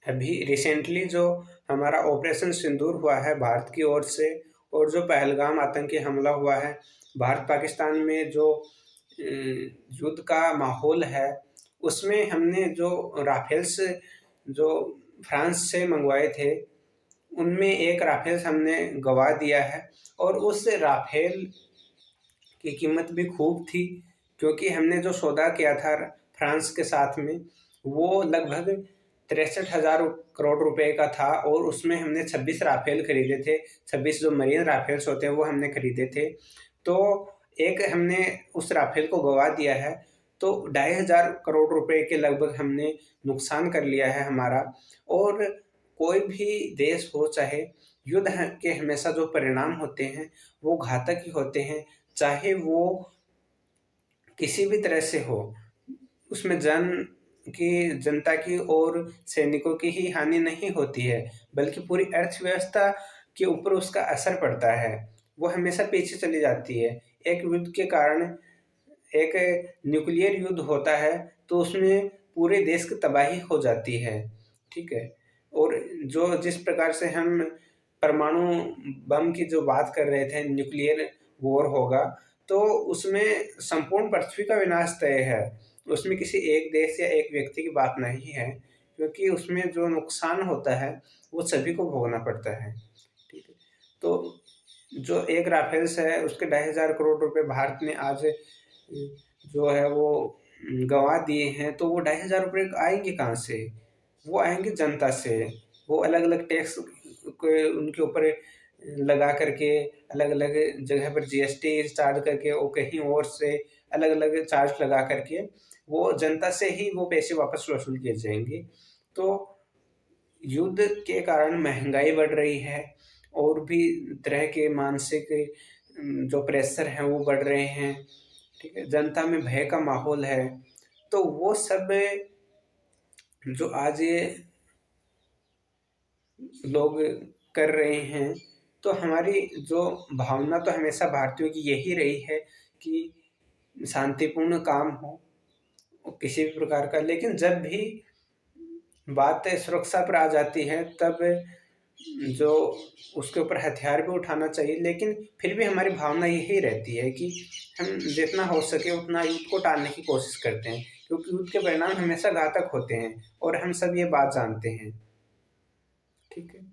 अभी रिसेंटली जो हमारा ऑपरेशन सिंदूर हुआ है भारत की ओर से, और जो पहलगाम आतंकी हमला हुआ है, भारत पाकिस्तान में जो युद्ध का माहौल है, उसमें हमने जो राफेल्स जो फ्रांस से मंगवाए थे, उनमें एक राफेल्स हमने गंवा दिया है। और उस राफेल की कीमत भी खूब थी, क्योंकि हमने जो सौदा किया था फ्रांस के साथ में, वो लगभग 63,000 करोड़ रुपए का था, और उसमें हमने 26 राफेल खरीदे थे। 26 जो मरीन राफेल्स होते हैं वो हमने खरीदे थे। तो एक हमने उस राफेल को गंवा दिया है, तो 2,500 करोड़ रुपए के लगभग हमने नुकसान कर लिया है हमारा। और कोई भी देश हो, चाहे युद्ध के हमेशा जो परिणाम होते हैं वो घातक ही होते हैं, चाहे वो किसी भी तरह से हो। उसमें जनता की और सैनिकों की ही हानि नहीं होती है, बल्कि पूरी अर्थव्यवस्था के ऊपर उसका असर पड़ता है। वो हमेशा पीछे चली जाती है। एक युद्ध के कारण, एक न्यूक्लियर युद्ध होता है तो उसमें पूरे देश की तबाही हो जाती है, ठीक है? और जो जिस प्रकार से हम परमाणु बम की जो बात कर रहे थे, न्यूक्लियर वॉर होगा, तो उसमें संपूर्ण पृथ्वी का विनाश तय है। उसमें किसी एक देश या एक व्यक्ति की बात नहीं है, क्योंकि उसमें जो नुकसान होता है वो सभी को भोगना पड़ता है, ठीक है? तो जो एक राफेल्स है उसके 2,500 करोड़ रुपए भारत ने आज जो है वो गँवा दिए हैं, तो वो 2,500 रुपए आएँगे कहाँ से? वो आएँगे जनता से। वो अलग-अलग टैक्स के उनके ऊपर लगा करके, अलग-अलग जगह पर जीएसटी चार्ज करके, और कहीं और से अलग-अलग चार्ज लगा करके, वो जनता से ही वो पैसे वापस वसूल किए जाएँगे। तो युद्ध के कारण महँगाई बढ़ रही है, और भी तरह के मानसिक जो प्रेशर हैं वो बढ़ रहे हैं, ठीक है? जनता में भय का माहौल है। तो वो सब जो आज ये लोग कर रहे हैं, तो हमारी जो भावना तो हमेशा भारतीयों की यही रही है कि शांतिपूर्ण काम हो किसी भी प्रकार का। लेकिन जब भी बात सुरक्षा पर आ जाती है, तब जो उसके ऊपर हथियार भी उठाना चाहिए। लेकिन फिर भी हमारी भावना यही रहती है कि हम जितना हो सके उतना युद्ध को टालने की कोशिश करते हैं, क्योंकि युद्ध के परिणाम हमेशा घातक होते हैं और हम सब ये बात जानते हैं, ठीक है?